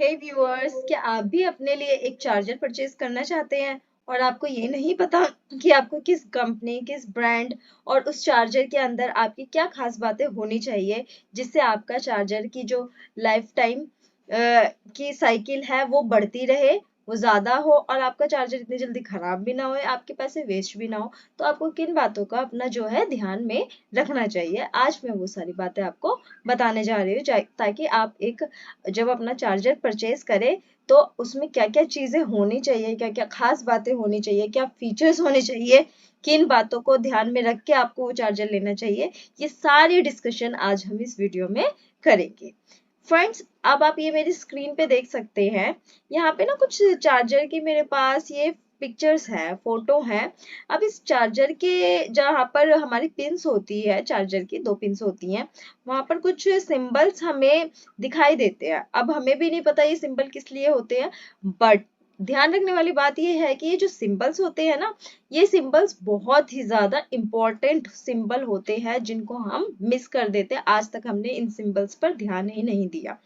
हे viewers, क्या आप भी अपने लिए एक चार्जर परचेज करना चाहते हैं और आपको ये नहीं पता कि आपको किस कंपनी, किस ब्रांड और उस चार्जर के अंदर आपकी क्या खास बातें होनी चाहिए जिससे आपका चार्जर की जो लाइफ टाइम की साइकिल है वो बढ़ती रहे, वो ज्यादा हो और आपका चार्जर इतनी जल्दी खराब भी ना हो, आपके पैसे वेस्ट भी ना हो। तो आपको किन बातों का अपना जो है ध्यान में रखना चाहिए, आज मैं वो सारी बातें आपको बताने जा रही हूँ, ताकि आप एक जब अपना चार्जर परचेज करें तो उसमें क्या क्या चीजें होनी चाहिए, क्या क्या खास बातें होनी चाहिए, क्या फीचर्स होने चाहिए, किन बातों को ध्यान में रख के आपको वो चार्जर लेना चाहिए, ये सारी डिस्कशन आज हम इस वीडियो में करेंगे। फ्रेंड्स, अब आप ये मेरी स्क्रीन पे देख सकते हैं, यहाँ पे ना कुछ चार्जर की मेरे पास ये पिक्चर्स है, फोटो है। अब इस चार्जर के जहाँ पर हमारी पिंस होती है, चार्जर की दो पिंस होती हैं, वहां पर कुछ सिंबल्स हमें दिखाई देते हैं। अब हमें भी नहीं पता ये सिंबल किस लिए होते हैं, बट ध्यान रखने वाली बात ये है कि ये जो सिंबल्स होते हैं ना, ये सिंबल्स बहुत ही ज्यादा इंपॉर्टेंट सिंबल होते हैं जिनको हम मिस कर देते हैं। आज तक हमने इन सिंबल्स पर ध्यान ही नहीं दिया,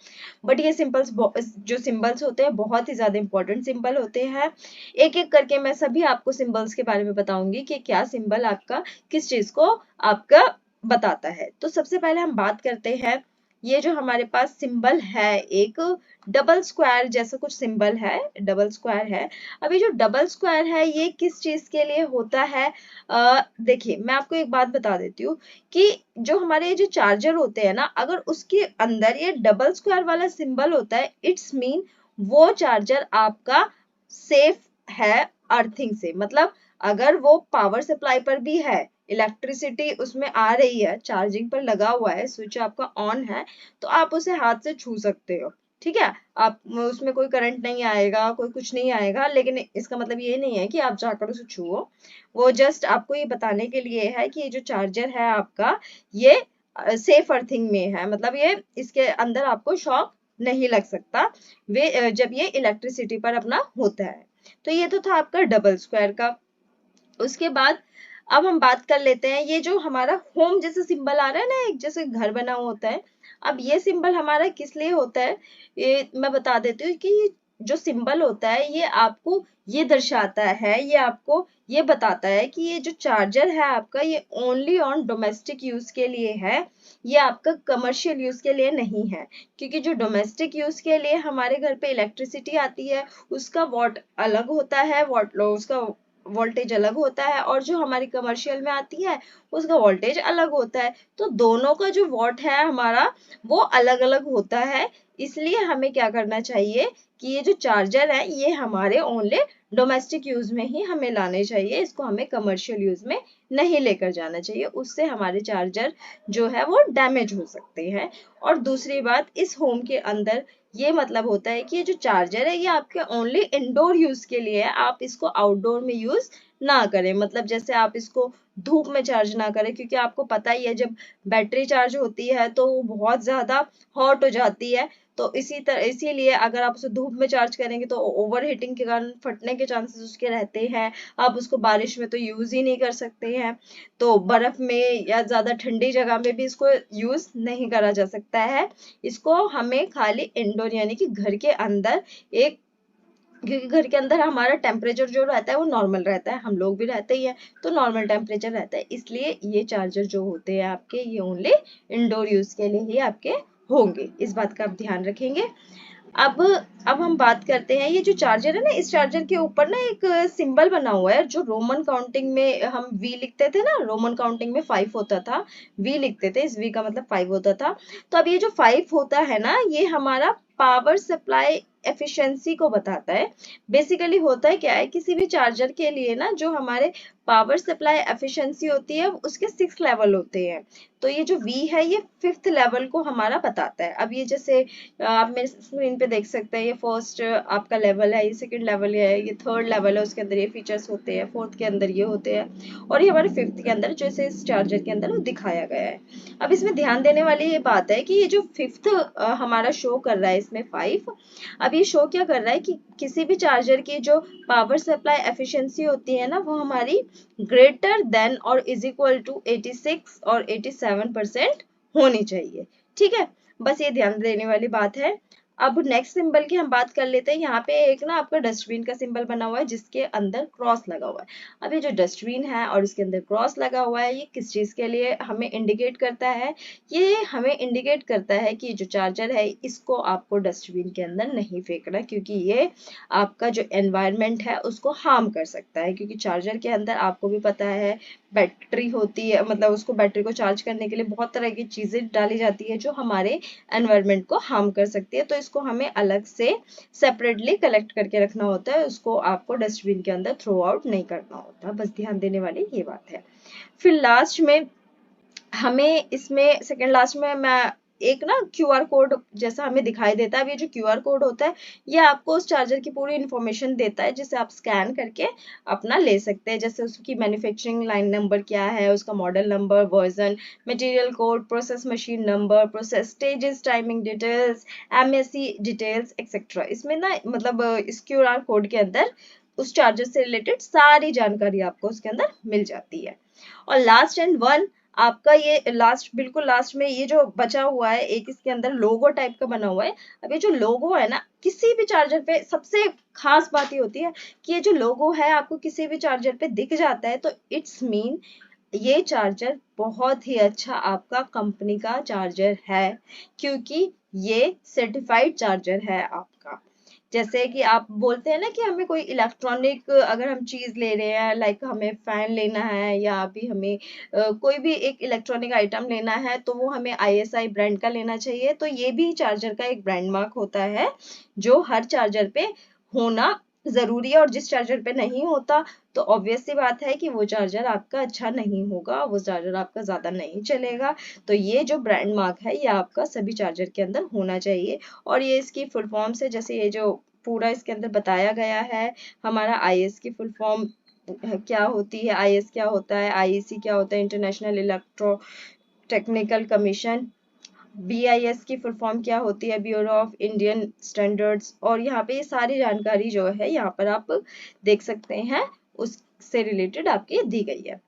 बट ये सिंबल्स जो सिंबल्स होते हैं बहुत ही ज्यादा इंपॉर्टेंट सिंबल होते हैं। एक एक करके मैं सभी आपको सिंबल्स के बारे में बताऊंगी कि क्या सिंबल आपका किस चीज को आपका बताता है। तो सबसे पहले हम बात करते हैं, ये जो हमारे पास सिंबल है, एक डबल स्क्वायर जैसा कुछ सिंबल है, डबल स्क्वायर है। अब ये जो डबल स्क्वायर है ये किस चीज के लिए होता है? देखिए, मैं आपको एक बात बता देती हूँ कि जो हमारे ये जो चार्जर होते हैं ना, अगर उसके अंदर ये डबल स्क्वायर वाला सिंबल होता है, इट्स मीन वो चार्जर आपका सेफ है अर्थिंग से। मतलब अगर वो पावर सप्लाई पर भी है, इलेक्ट्रिसिटी उसमें आ रही है, चार्जिंग पर लगा हुआ है, स्विच आपका ऑन है, तो आप उसे हाथ से छू सकते हो। ठीक है, आप उसमें कोई करंट नहीं आएगा, कोई कुछ नहीं आएगा, लेकिन इसका मतलब ये नहीं है कि आप जाकर उसे छुओ। वो जस्ट आपको ये बताने के लिए है कि ये जो चार्जर है आपका, ये सेफ अर्थिंग में है। मतलब ये इसके अंदर आपको शॉक नहीं लग सकता वे जब ये इलेक्ट्रिसिटी पर अपना होता है। तो ये तो था आपका डबल स्क्वायर का। उसके बाद अब हम बात कर लेते हैं, ये जो हमारा होम जैसा सिंबल आ रहा है ना, एक जैसे घर बना हुआ होता है। अब ये सिंबल हमारा किस लिए होता है, ये मैं बता देती हूँ कि ये जो सिंबल होता है ये आपको ये दर्शाता है, ये आपको ये बताता है कि ये जो चार्जर है आपका, ये ओनली ऑन डोमेस्टिक यूज के लिए है, ये आपका कमर्शियल यूज के लिए नहीं है। क्योंकि जो डोमेस्टिक यूज के लिए हमारे घर पे इलेक्ट्रिसिटी आती है, उसका वॉट अलग होता है, वॉट उसका वोल्टेज अलग होता है, और जो हमारी कमर्शियल में आती है उसका वोल्टेज अलग होता है। तो दोनों का जो वॉट है हमारा, वो अलग अलग होता है। इसलिए हमें क्या करना चाहिए कि ये जो चार्जर है ये हमारे ओनली डोमेस्टिक यूज में ही हमें लाने चाहिए, इसको हमें कमर्शियल यूज में नहीं लेकर जाना चाहिए, उससे हमारे चार्जर जो है वो डैमेज हो सकते हैं। और दूसरी बात, इस होम के अंदर ये मतलब होता है कि ये जो चार्जर है ये आपके ओनली इंडोर यूज के लिए है, आप इसको आउटडोर में यूज ना करें। मतलब जैसे आप इसको धूप में चार्ज ना करें, क्योंकि आपको पता ही है जब बैटरी चार्ज होती है तो वो बहुत ज्यादा हॉट हो जाती है। तो इसीलिए अगर आप उसे धूप में चार्ज करेंगे तो ओवर हीटिंग के कारण फटने के चांसेस उसके रहते हैं। आप उसको बारिश में तो यूज ही नहीं कर सकते हैं, तो बर्फ में या ज्यादा ठंडी जगह में भी इसको यूज नहीं करा जा सकता है। इसको हमें खाली इंडोर यानी कि घर के अंदर एक, क्योंकि घर के अंदर हमारा टेम्परेचर जो रहता है वो नॉर्मल रहता है, हम लोग भी रहते ही हैं, तो नॉर्मल टेम्परेचर रहता है, इसलिए ये चार्जर जो होते हैं आपके ये ओनली इंडोर यूज के लिए ही आपके होंगे। इस बात का आप ध्यान रखेंगे। अब अब हम बात करते हैं, ये जो चार्जर है ना, इस चार्जर के ऊपर ना एक सिंबल बना हुआ है, जो रोमन काउंटिंग में हम वी लिखते थे ना, रोमन काउंटिंग में 5 होता था, वी लिखते थे, इस वी का मतलब 5 होता था। तो अब ये जो 5 होता है ना, ये हमारा पावर सप्लाई एफिशिएंसी को बताता है। बेसिकली होता है क्या है, किसी भी चार्जर के लिए ना जो हमारे पावर सप्लाई एफिशिएंसी होती है उसके 6 लेवल होते हैं। तो ये जो V है ये 5th लेवल को हमारा बताता है। अब ये जैसे आप मेरे स्क्रीन पे देख सकते हैं, ये फर्स्ट आपका लेवल है, ये सेकंड लेवल है, ये थर्ड लेवल है, उसके अंदर ये फीचर्स होते हैं, फोर्थ के अंदर ये होते हैं, और ये हमारे 5th के अंदर जैसे इस चार्जर के अंदर वो दिखाया गया है। अब इसमें ध्यान देने वाली ये बात है कि ये जो 5th हमारा शो कर रहा है इसमें 5, अब ये शो क्या कर रहा है कि किसी भी चार्जर की जो पावर सप्लाई एफिशिएंसी होती है ना, वो हमारी ग्रेटर देन और इज इक्वल टू 86 और 87% होनी चाहिए। ठीक है, बस ये ध्यान देने वाली बात है। अब नेक्स्ट सिंबल की हम बात कर लेते हैं। यहाँ पे एक ना आपका डस्टबिन का सिंबल बना हुआ है जिसके अंदर क्रॉस लगा हुआ है। अब ये जो डस्टबिन है और इसके अंदर क्रॉस लगा हुआ है, ये किस चीज के लिए हमें इंडिकेट करता है? ये हमें इंडिकेट करता है कि जो चार्जर है इसको आपको डस्टबिन के अंदर नहीं फेंकना, क्योंकि ये आपका जो एनवायरनमेंट है उसको हार्म कर सकता है। क्योंकि चार्जर के अंदर आपको भी पता है बैटरी होती है, मतलब उसको बैटरी को चार्ज करने के लिए बहुत तरह की चीजें डाली जाती है जो हमारे एनवायरनमेंट को हार्म कर सकती है। तो इसको हमें अलग से सेपरेटली कलेक्ट करके रखना होता है, उसको आपको डस्टबिन के अंदर थ्रो आउट नहीं करना होता। बस ध्यान देने वाली ये बात है। फिर लास्ट में हमें इसमें सेकंड लास्ट में मैं एक ना क्यूआर कोड जैसा हमें दिखाई देता है। अब ये जो क्यूआर कोड होता है ये आपको उस चार्जर की पूरी इंफॉर्मेशन देता है, जिसे आप स्कैन करके अपना ले सकते हैं। जैसे उसकी मैन्युफैक्चरिंग लाइन नंबर क्या है, उसका model number, version, material code, process machine number, process stages, timing details, MSc details etcetera. इसमें ना मतलब इस क्यूआर कोड के अंदर उस चार्जर से रिलेटेड सारी जानकारी आपको उसके अंदर मिल जाती है। और लास्ट एंड वन आपका ये लास्ट, बिल्कुल लास्ट में ये जो बचा हुआ है एक, इसके अंदर लोगो टाइप का बना हुआ है। अब ये जो लोगो है ना किसी भी चार्जर पे, सबसे खास बात ये होती है कि ये जो लोगो है आपको किसी भी चार्जर पे दिख जाता है तो इट्स मीन ये चार्जर बहुत ही अच्छा आपका कंपनी का चार्जर है, क्योंकि ये सर्टिफाइड चार्जर है आपका। जैसे कि आप बोलते हैं ना कि हमें कोई इलेक्ट्रॉनिक अगर हम चीज ले रहे हैं, लाइक हमें फैन लेना है या अभी हमें कोई भी एक इलेक्ट्रॉनिक आइटम लेना है, तो वो हमें आईएसआई ब्रांड का लेना चाहिए। तो ये भी चार्जर का एक ब्रांड मार्क होता है जो हर चार्जर पे होना जरूरी है। और जिस चार्जर पे नहीं होता तो ऑब्वियस सी बात है कि वो चार्जर आपका अच्छा नहीं होगा, वो चार्जर आपका ज्यादा नहीं चलेगा। तो ये जो ब्रांड मार्क है ये आपका सभी चार्जर के अंदर होना चाहिए। और ये इसकी फुल फॉर्म से, जैसे ये जो पूरा इसके अंदर बताया गया है, हमारा आईएस की फुल फॉर्म क्या होती है, आईएस क्या होता है, आईईसी क्या होता है, international electro technical commission, BIS की फुल फॉर्म क्या होती है, ब्यूरो ऑफ इंडियन स्टैंडर्ड्स। और यहाँ पे ये सारी जानकारी जो है यहाँ पर आप देख सकते हैं, उससे रिलेटेड आपकी दी गई है।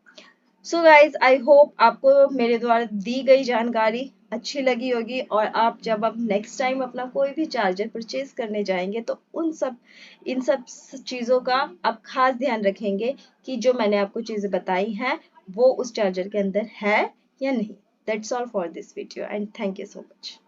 सो गाइज आई होप आपको मेरे द्वारा दी गई जानकारी अच्छी लगी होगी, और आप जब अब नेक्स्ट टाइम अपना कोई भी चार्जर परचेज करने जाएंगे तो इन सब चीज़ों का आप खास ध्यान रखेंगे कि जो मैंने आपको चीज़ें बताई हैं वो उस चार्जर के अंदर है या नहीं। That's all for this video and thank you so much.